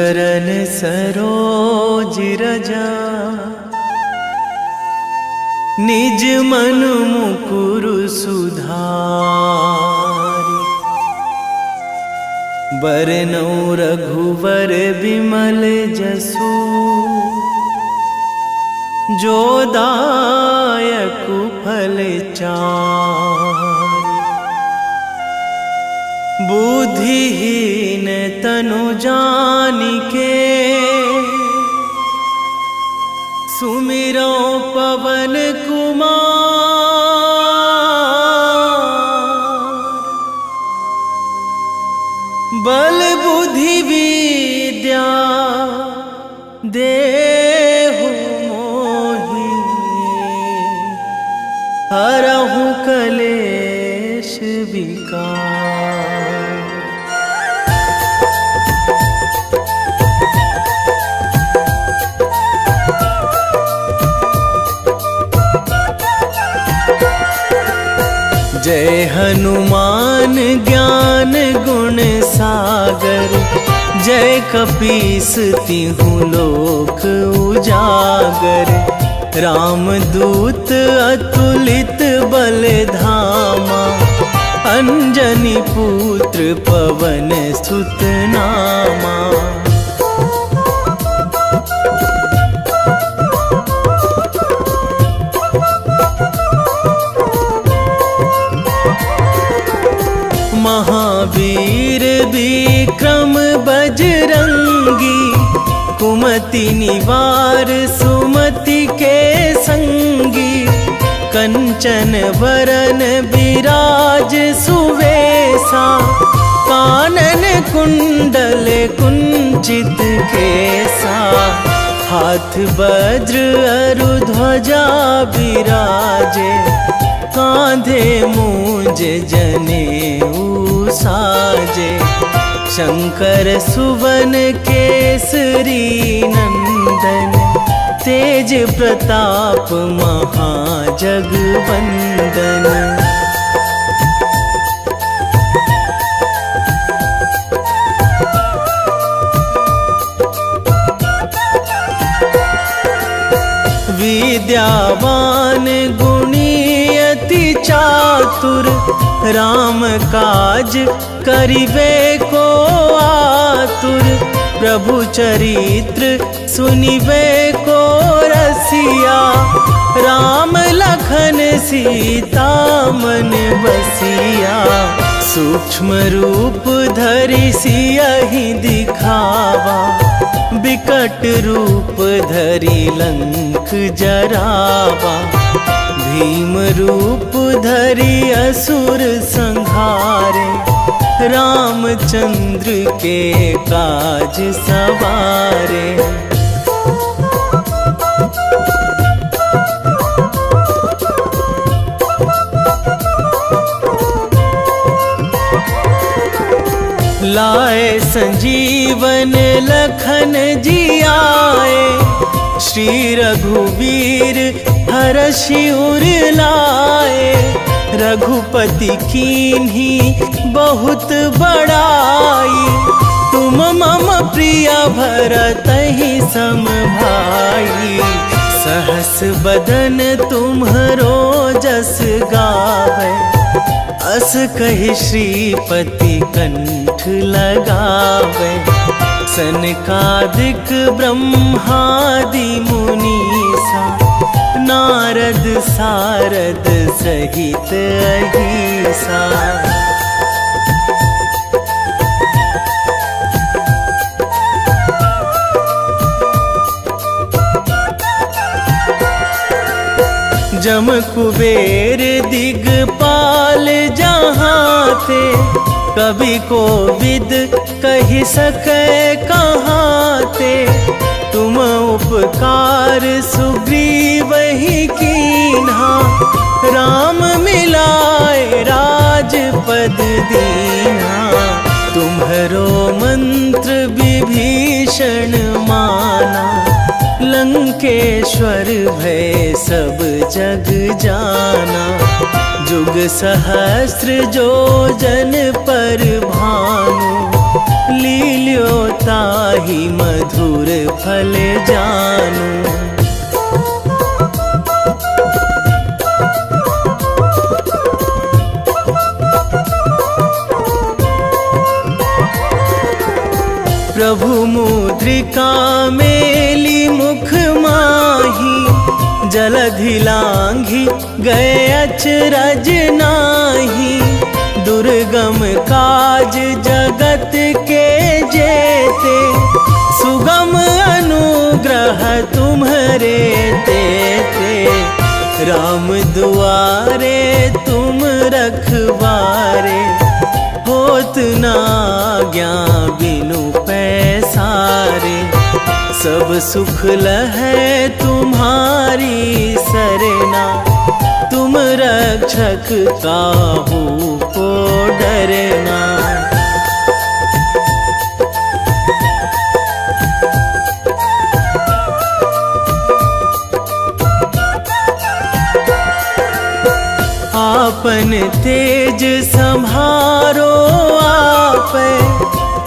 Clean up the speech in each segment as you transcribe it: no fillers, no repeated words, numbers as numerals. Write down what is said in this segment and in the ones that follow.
चरण सरोज रजा, निज मन मुकुर सुधारि। बरनौ रघुवर बिमल जसु, जो दायक फल चारि। बुद्धिहीन तनु जानिके, सुमिरो पवन कुमार। बल बुद्धि विद्या देहु मोहि, हरहु कलेश विकार। जय हनुमान ज्ञान गुण सागर, जय कपीस तिहु लोक उजागर। रामदूत अतुलित बल धामा, अंजनी पुत्र पवन सुत नामा। महावीर विक्रम बजरंगी, कुमति निवार सुमति के संगी। कंचन वरन विराज सुवेशा, कानन कुंडल कुंचित केसा। हाथ वज्र अरु ध्वजा बिराजे, कांधे मूंज जनेऊ साजे। शंकर सुवन केसरी नंदन, तेज प्रताप महाजगवंदन। विद्यावान गुणी अति चातुर, राम काज करिबे को आतुर। प्रभु चरित्र सुनिबे को रसिया, राम लखन सीता मन बसिया। सूक्ष्म रूप धरि सियहि दिखावा, बिकट रूप धरि लंक जरावा। भीम रूप धरि असुर संहारे, रामचंद्र के काज सवारे। लाए संजीवन लखन जियाए, श्री रघुवीर हरषि उर लाए। रघुपति कीन्ही बहुत बड़ाई, तुम मम प्रिय भरतहि सम भाई। सहस बदन तुम्हरो जस गावै, अस कहि श्रीपति कंठ लगावै। सनकादिक ब्रह्मादि मुनीसा, नारद सारद सहित अहिसा। जम कुबेर दिगपाल जहाँ थे, कवि कोविद कहि सकै कहाँ ते। तुम उपकार सुग्रीवहि कीन्हा, राम मिलाए राजपद दीन्हा। तुम्हरो मंत्र विभीषण माना, लंकेश्वर भय सब जग जाना। जुग सहस्र जो जन पर भानु, लील्यो ताहि मधुर फल जानू। प्रभु मुद्रिका मेली मुख माही, जलधि लांघी गए अचरज नाही। दुर्गम काज जगत के जेते, सुगम अनुग्रह तुम्हरे तेते। राम दुआरे तुम रखवारे, होत न आज्ञा बिनु पैसारे। सब सुख लहै तुम्हारी सरना, तुम रक्षक काहू को डरना। आपन तेज संभारो आपै,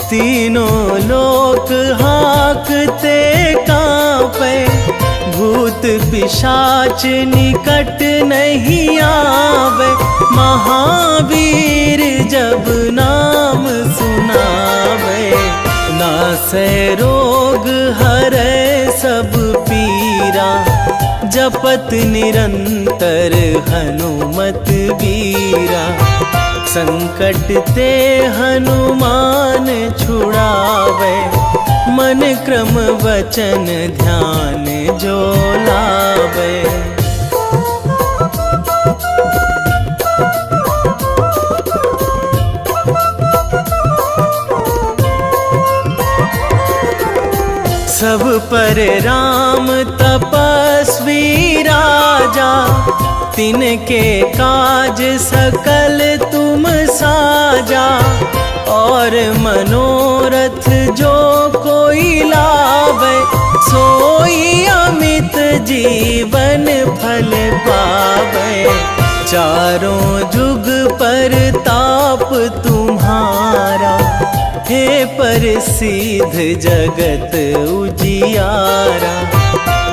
तीनों लोक हाँकते कांपै। भूत पिशाच निकट नहीं आवे, महावीर जब नाम सुनावे। नासै रोग हरै सब पीरा, जपत निरंतर हनुमत बीरा। संकट ते हनुमान छुड़ावे, मन क्रम वचन ध्यान जो लावे। सब पर राम तपस्वी राजा, तिनके काज सकल तुम साजा। और मनोरथ जो कोई लावे, सोई अमित जीवन फल पावे। चारों जुग पर ताप तुम्हारा, हे प्रसिद्ध जगत उजियारा।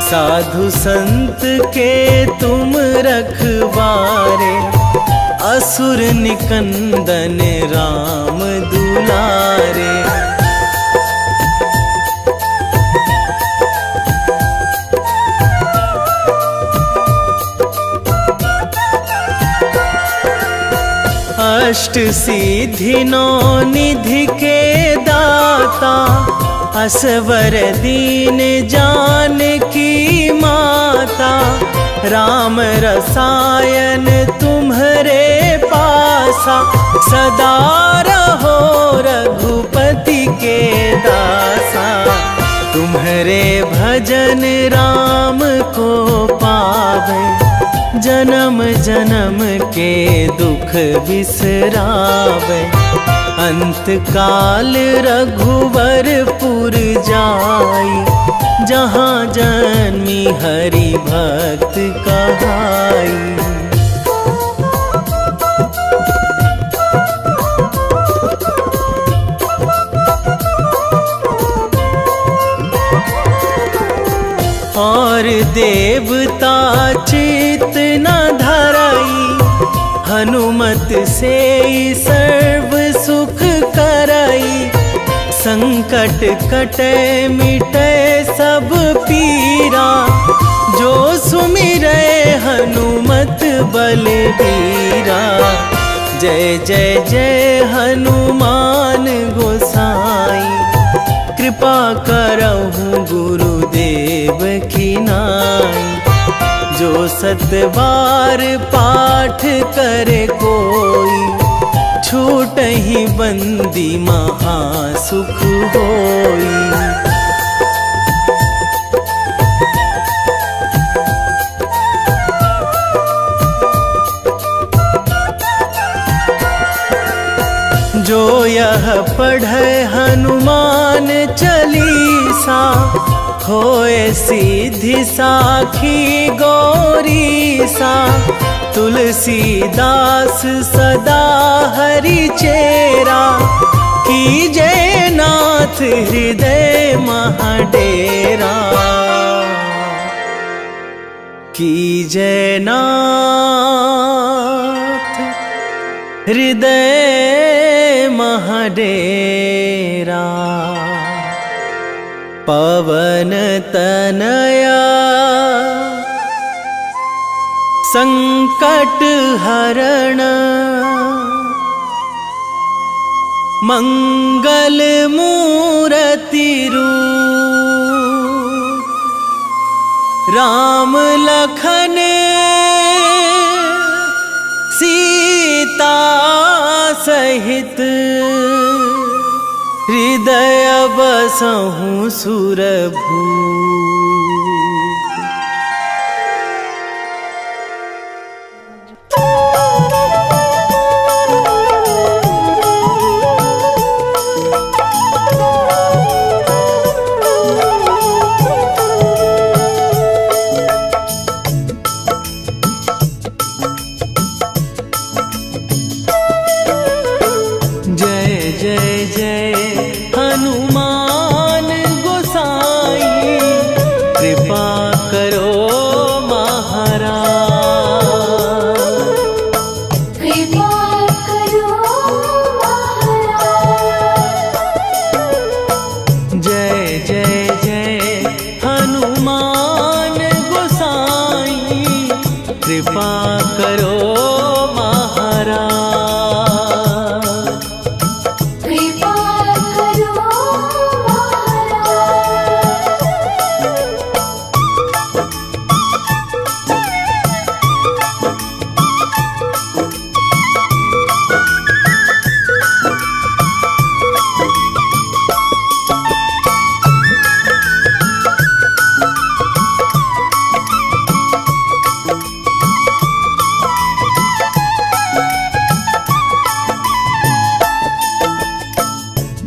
साधु संत के तुम रखवारे, असुर निकंदन राम दुलारे। अष्ट सिद्धि नौ निधि के दाता, असवर दीन जानकी माता। राम रसायन तुम्हरे पासा, सदा रहो रघुपति के दासा। तुम्हरे भजन राम को पावे, जन्म जन्म के दुख बिसरावे। अंत काल रघुवरपुर जाई, जहाँ जन्मी हरि भक्त कहाई। और देवता चित न धराई, हनुमत से सर्व सुख कराई। संकट कटे मिटे सब पीरा, जो सुमिरै हनुमत बलबीरा। जय जय जय हनुमान गोसाई, कृपा करहु गुरुदेव की नाई। जो सतबार पाठ करे कोई, छूटहि बंदी महासुख होई। जो यह पढ़े हनुमान चालीसा, होए सिद्धि साखी गौरीसा। तुलसीदास सदा हरि चेरा, कीजे नाथ हृदय महाडेरा, कीजे नाथ हृदय महाडेरा। पवन तनया संकट हरण, मंगल मूर्ति रूप, राम लखन सीता सहित, हृदय बसहु सुरभूप। कृपा करो महाराज, कृपा करो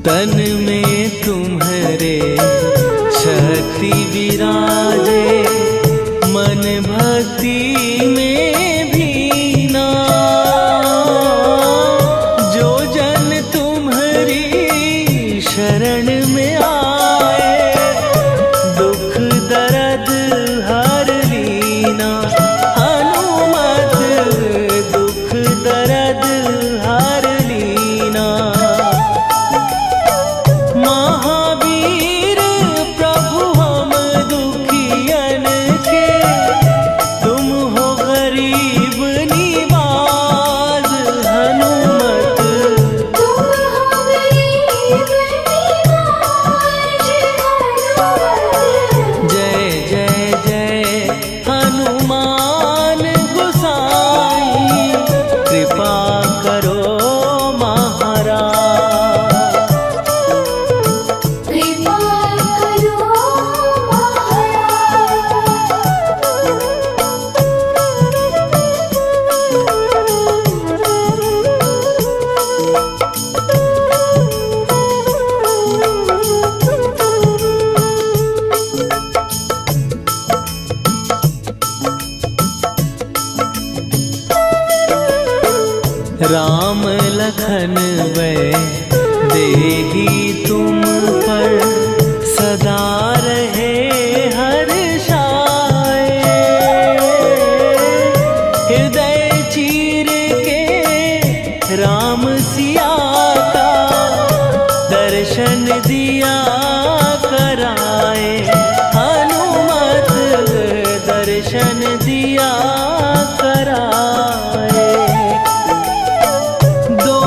तन में तुम्हारे शक्ति विराजे, मन भक्ति में भीना। जो जन तुम्हारी शरण में आए, दुख दर्द हर लीना। हनुमत दुख दर्द हर लीना। महावीर प्रभु हम दुखियन के, तुम हो गरीब निवाज। हनुमत तुम हो गरीब निवाज। जय जय जय हनुमान गोसाई, कृपा करो महाराज। कृपा करो राम लखन वै देही तुम पर, सदा रहे हर्षाए। हृदय चीर के राम सिया का, दर्शन दिया कराए। हनुमत दर्शन दिया कराए। दो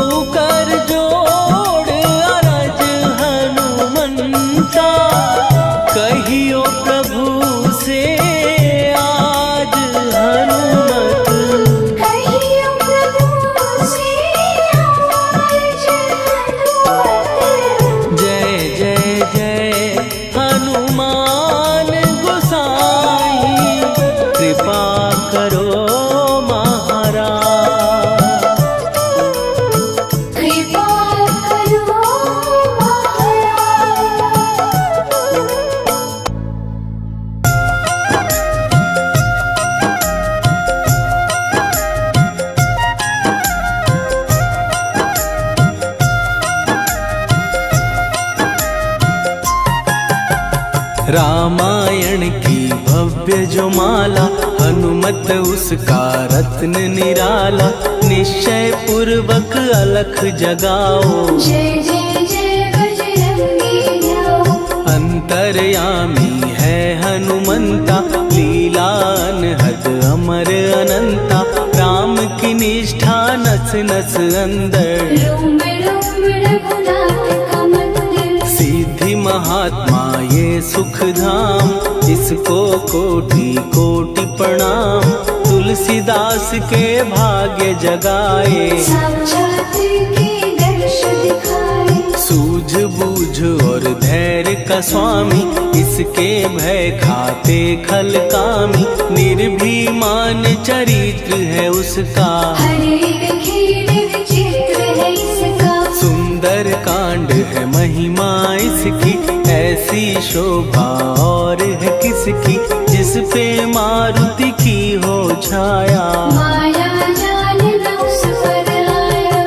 रामायण की भव्य जो माला, हनुमत उसका रत्न निराला। निश्चय पूर्वक अलख जगाओ, जय जय जय बजरंगी जाओ। अंतर्यामी है हनुमंता, लीला अनहद अमर अनंता। राम की निष्ठा नस नस अंदर, रोम रोम रघुनाथ का मंदिर। सिद्धि महात्मा ये सुख धाम, इसको कोटि कोटि प्रणाम। तुलसीदास के भाग्य जगाए, साक्षात के दर्श दिखाए। सूझ बूझ और धैर्य का स्वामी, इसके भय खाते खल कामी। निर्भीमान चरित्र है उसका, हर एक खेल विचित्र है इसका। सुंदर कांड है महिमा इसकी। ऐसी शोभा और है किसकी, जिस पे मारुति की हो छाया। माया जाल न उस पर आया।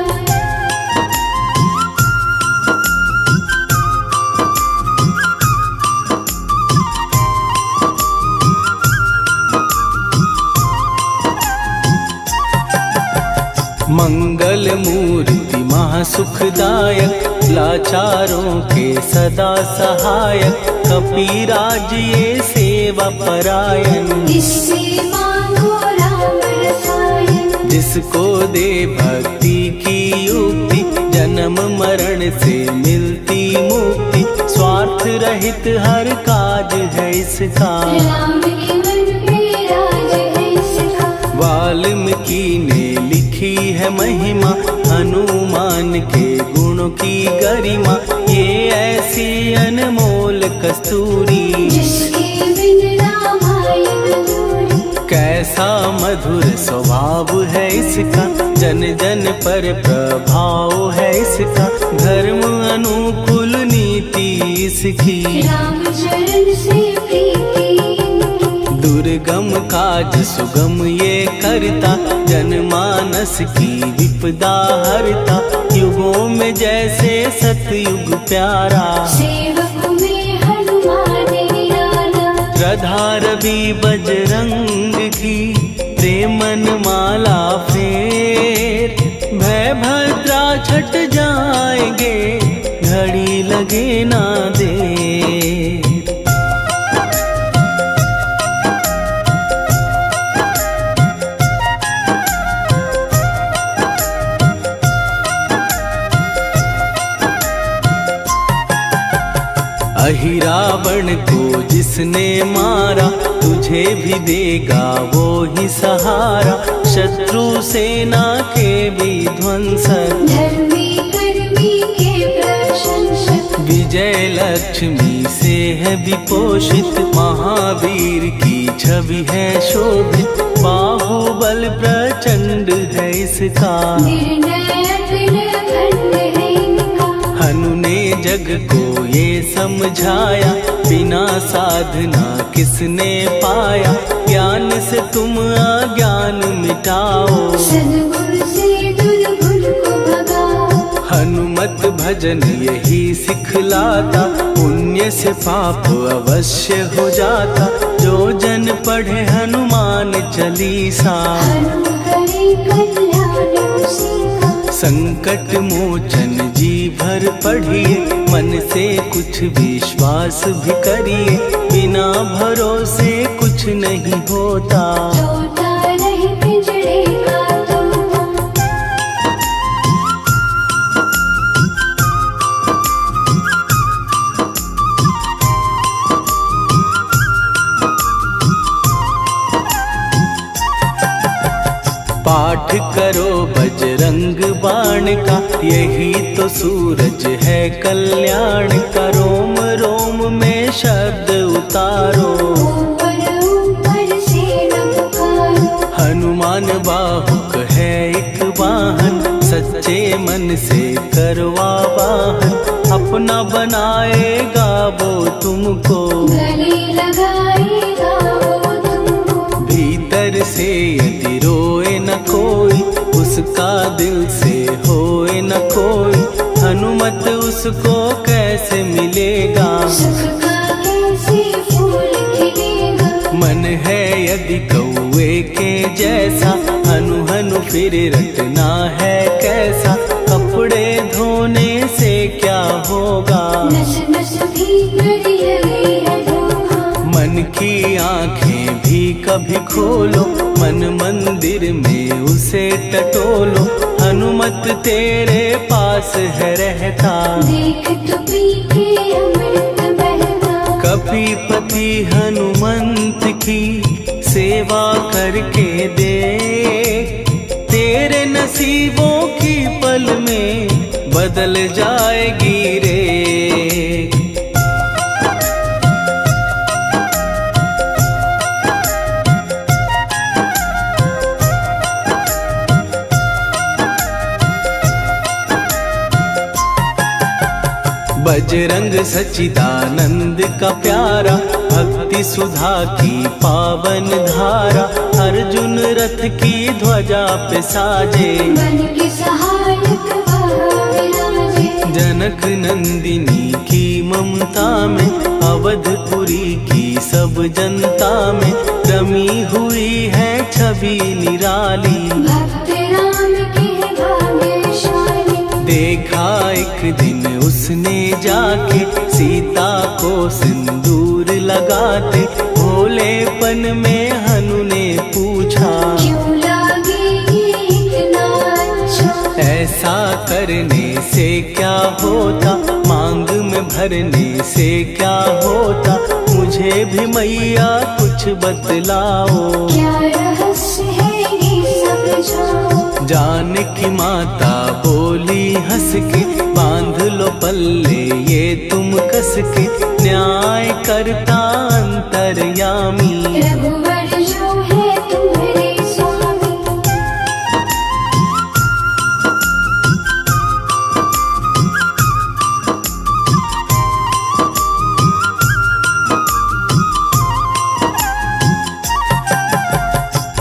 मंगल मूर्ति महासुखदायक, लाचारों के सदा सहायक। कपीराज ये सेवा परायण, इससे मांगो राम रसायन। जिसको दे भक्ति की युक्ति, जन्म मरण से मिलती मुक्ति। स्वार्थ रहित हर काज है इसका, राम के मन में राज है इसका। वाल्मीकि ने लिखी है महिमा, हनुमान के गुणों की गरिमा। ये ऐसी अनमोल कस्तूरी, जिसके बिन रामायण अधूरी। कैसा मधुर स्वभाव है इसका, जन जन पर प्रभाव है इसका। धर्म अनुकूल नीति इसकी, राम चरण से प्रीति इनकी। दुर्गम काज सुगम ये करता, जनमानस की विपदा हरता। युगों में जैसे सतयुग प्यारा, सेवक में हनुमान निराला। श्रद्धा रवि बजरंग की, प्रेमन माला फेर। भय भद्रा छट जाएंगे, घड़ी लगे ना देर। अहिरावण को जिसने मारा, तुझे भी देगा वो ही सहारा। शत्रु सेना के विध्वंसक, धर्मी कर्मी के प्रशंसक। विजय लक्ष्मी से है विपोषित, महावीर की छवि है शोभित। बाहुबल प्रचंड है इसका, निर्णय अखंड है इनका। हनु ने जग को ये समझाया, बिना साधना किसने पाया। ज्ञान से तुम अज्ञान मिटाओ, सद्गुण से दुर्गुण को भगाओ। हनुमत भजन यही सिखलाता, पुण्य से पाप अवश्य हो जाता। जो जन पढ़े हनुमान चालीसा, हनु करे कल्याण उसी का। संकट मोचन जी भर पढ़िए, मन से कुछ विश्वास भी करिए। बिना भरोसे कुछ नहीं होता, तोता रहे पिंजड़े का तोता। पाठ करो बजरंग बाण का, यही तो सूरज है कल्याण का। रोम रोम में शब्द उतारो, ऊपर ऊपर से न पुकारो। हनुमान बाहुक है एक वाहन, सच्चे मन से करवा वाहन। अपना बनाएगा वो तुमको, गले लगाएगा वो तुमको। भीतर से यदि रोए न कोई, उसका दिल से होए न कोई। हनुमत उसको कैसे मिलेगा, सुख का कैसे फिर रटना है कैसा, कपड़े धोने से क्या होगा। नस नस भीतर जले है धुआं। मन की आंखें भी कभी खोलो, मन मंदिर में उसे टटोलो। हनुमत तेरे पास है रहता, देख तो पी के अमृत बहता। कपीपति हनुमंत की सेवा करके देख, तेरे नसीबों की पल में बदल जाएगी रे। बजरंग सच्चिदानंद का प्यारा, भक्ति सुधा की पावन धारा। अर्जुन रथ की ध्वजा पे साजे, बन के सहायक वहाँ विराजे। जनक नंदिनी की ममता में, अवधपुरी की सब जनता में रमी हुई है छवि निराली। भक्त राम के भाग्यशाली। देखा एक दिन उसने जाके सीता को सिंदूर लगाते, भोलेपन में हनु ने पूछा, क्यों लागे ये इतना अच्छा। ऐसा करने से क्या होता, मांग में भरने से क्या होता। मुझे भी मैया कुछ बतलाओ, क्या रहस्य है ये समझाओ। जानकी माता बोली हंस के, बांध लो पल्ले ये तुम कस के। न्याय करता अंतर्यामी, रघुवर जो है तुम्हारे स्वामी।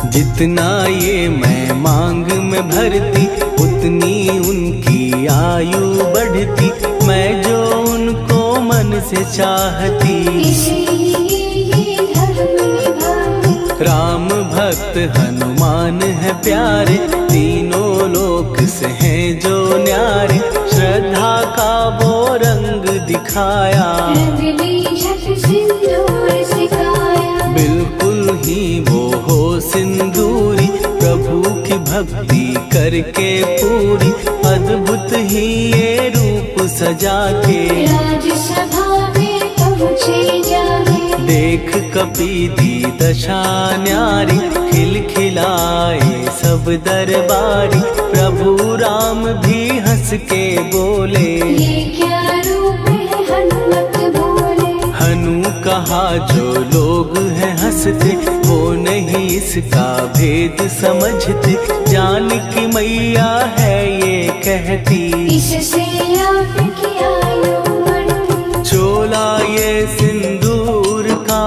जितना ये मैं मांग में भरती, उतनी उनकी आयु बढ़ती। मैं जो उनको मन से चाहती, इसलिए ये धर्म निभाती। राम भक्त हनुमान है प्यारे, तीनों लोक से हैं जो न्यारे। श्रद्धा का वो रंग दिखाया, रंग ली झट सिंदूर सिखाया। बिल्कुल ही वो हो सिंदूरी, प्रभु की भक्ति करके पूरी। अद्भुत ही ये रूप सजा के, राजसभा में पहुँचे जाके। देख कपीदी दशा न्यारी, खिलखिलाए सब दरबारी। प्रभु राम भी हंस के बोले, ये क्या रूप है हनुमत बोले। हनु कहा जो लोग हैं हंसते, वो नहीं इसका भेद समझते। जानकी मैया है ये कहती, इससे आपकी आयु बढ़ती। चोला ये सिंदूर का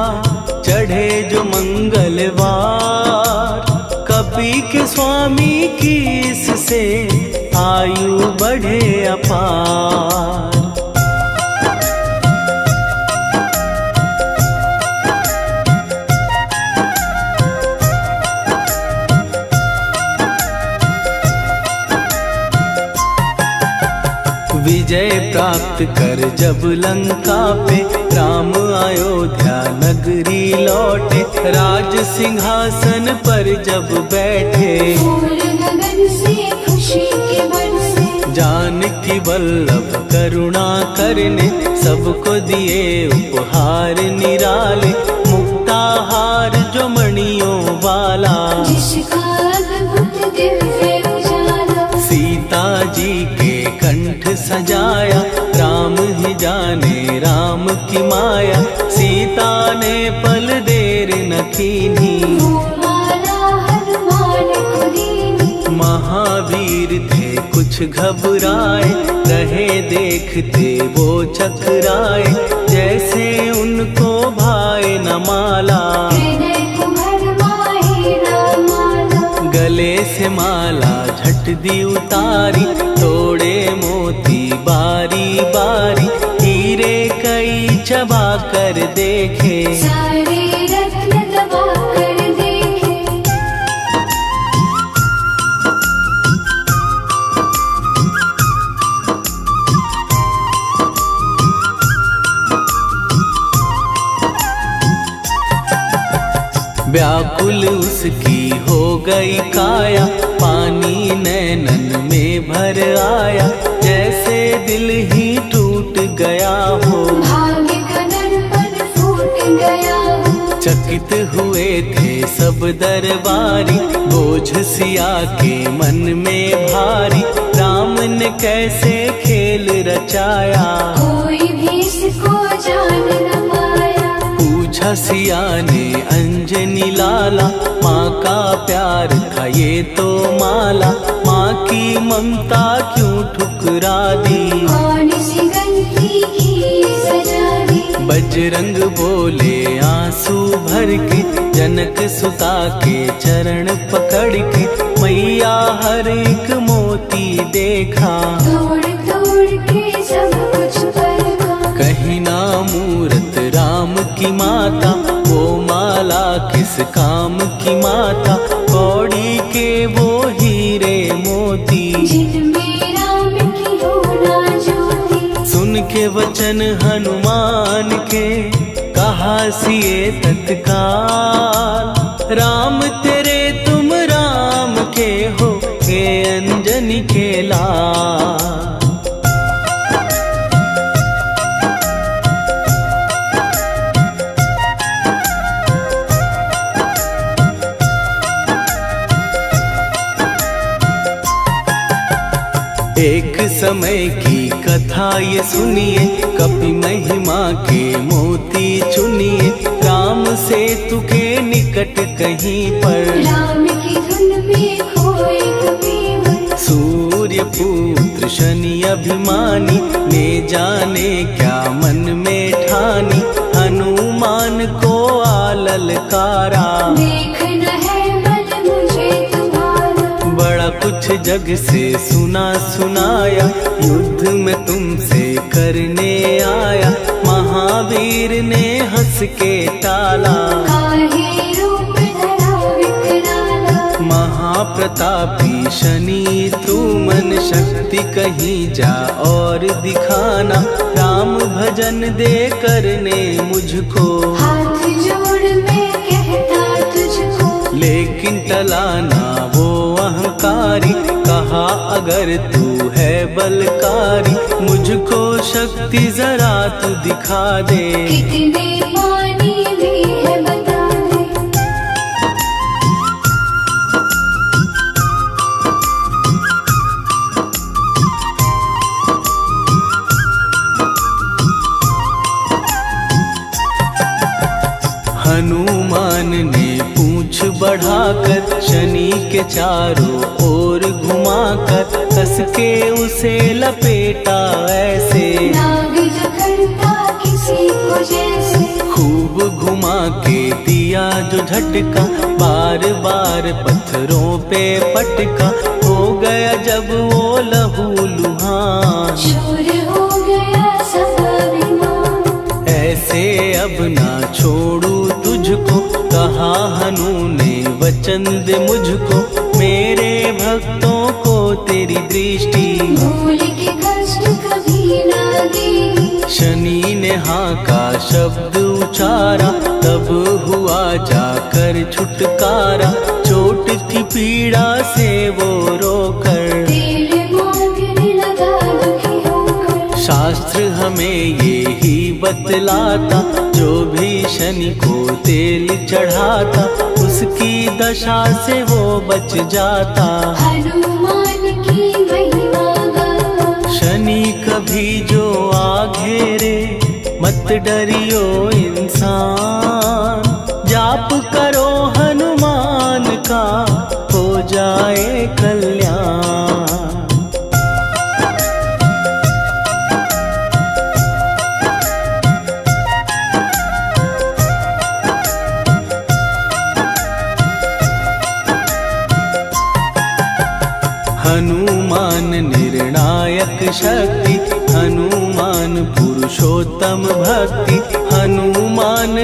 चढ़े जो मंगलवार, कपी के स्वामी की इससे आयु बढ़े अपार। विजय प्राप्त कर जब लंका पे, राम अयोध्या नगरी लौटे। राज सिंहासन पर जब बैठे, फूल गगन से खुशी के बरसे। जानकी वल्लभ करुणा करने, सबको दिए उपहार निराले। मुक्ताहार जो मणियों वाला, जिसका अद्भुत दिव्य उजाला। सीता जी के कंठ सजाया, राम ही जाने राम की माया। सीता ने पल देर न कीन्ही, वो माला हनुमान को दीनी। महावीर थे कुछ घबराए, रहे देखते वो चकराए। जैसे उनको भाए न माला, हृदय को भरमाए रामाला। गले से माला झट दी उतारी, तोड़े मोती बारी बारी। हीरे कई चबा कर देखे, सारे रत्न दबा कर देखे। व्याकुल उसकी हो गई काया, पानी नैनन में भर आया, जैसे दिल ही टूट गया हो। भाग्य का दर्पण फूट गया हो। चकित हुए थे सब दरबारी, बोझ सिया के मन में भारी, राम ने कैसे खेल रचाया, कोई भी इसको जान न पाया। पूछा सिया ने अंजनी लाला, माँ का प्यार था ये तो माला, माँ की ममता क्यों ठुकरा दी, कौन सी गलती की सजा दी। बजरंग बोले आंसू भर के, जनक सुता के चरण पकड़ के, मैया हर एक मोती देखा, तोड़ तोड़ के सब कुछ परखा। कहीं ना मूरत राम की माता, वो माला किस काम की माता, कौड़ी के वो हीरे मोती, जिनमें राम की हो ना ज्योति। सुन के वचन हनुमान के, कहा सिए तत्काल, राम तेरे तुम राम के हो, के अंजनी के लाल। एक समय की कथा ये सुनिए, कपि महिमा के मोती चुनिए, राम सेतु के निकट कहीं पर, राम की धुन में खोए कबीर। सूर्य पुत्र शनि अभिमानी, ने जाने क्या मन में ठानी, हनुमान को आललकारा, देखना है बल मुझे तुम्हारा। बड़ा कुछ जग से सुना सुनाया, युद्ध में तुमसे करने आया, महावीर ने हंस के टाला, काहे रूप धरा विकराला। महाप्रतापी शनि तू मन शक्ति कहीं जा और दिखाना, राम भजन दे करने मुझको, हाथ जोड़ मैं कहता तुझको। लेकिन टलाना वो अहंकारी, कहा अगर तू है बलकारी, मुझको शक्ति जरा तू दिखा दे, कितने पानी में है बता दे। हनुमान ने पूंछ बढ़ाकर, शनि के चारों ओर घुमाकर, कस के उसे लपेटा ऐसे, नाग जो करता किसी को जैसे। खूब घुमा के दिया जो झटका, बार बार पत्थरों पे पटका, हो गया जब वो लहू लुहान, शूर हो गया सब अभिमान। ऐसे अब ना छोड़ू तुझको, कहा हनु ने वचन दे मुझको, मेरे भक्तों को तेरी दृष्टि, भूल के कष्ट कभी ना दी। शनि ने हाँ का शब्द उचारा, तब हुआ जाकर छुटकारा, चोट की पीड़ा से वो रोकर, तेल मांगने लगा दुखी होकर। शास्त्र हमें ये ही बतलाता, जो भी शनि को तेल चढ़ाता, उसकी दशा से वो बच जाता, हनुमान की महिमा गाता। शनि कभी जो आ घेरे, मत डरियो इंसान, जाप करो हनुमान का, हो जाए कल्याण। हनुमान निर्णायक शक्ति, हनुमान पुरुषोत्तम भक्ति, हनुमान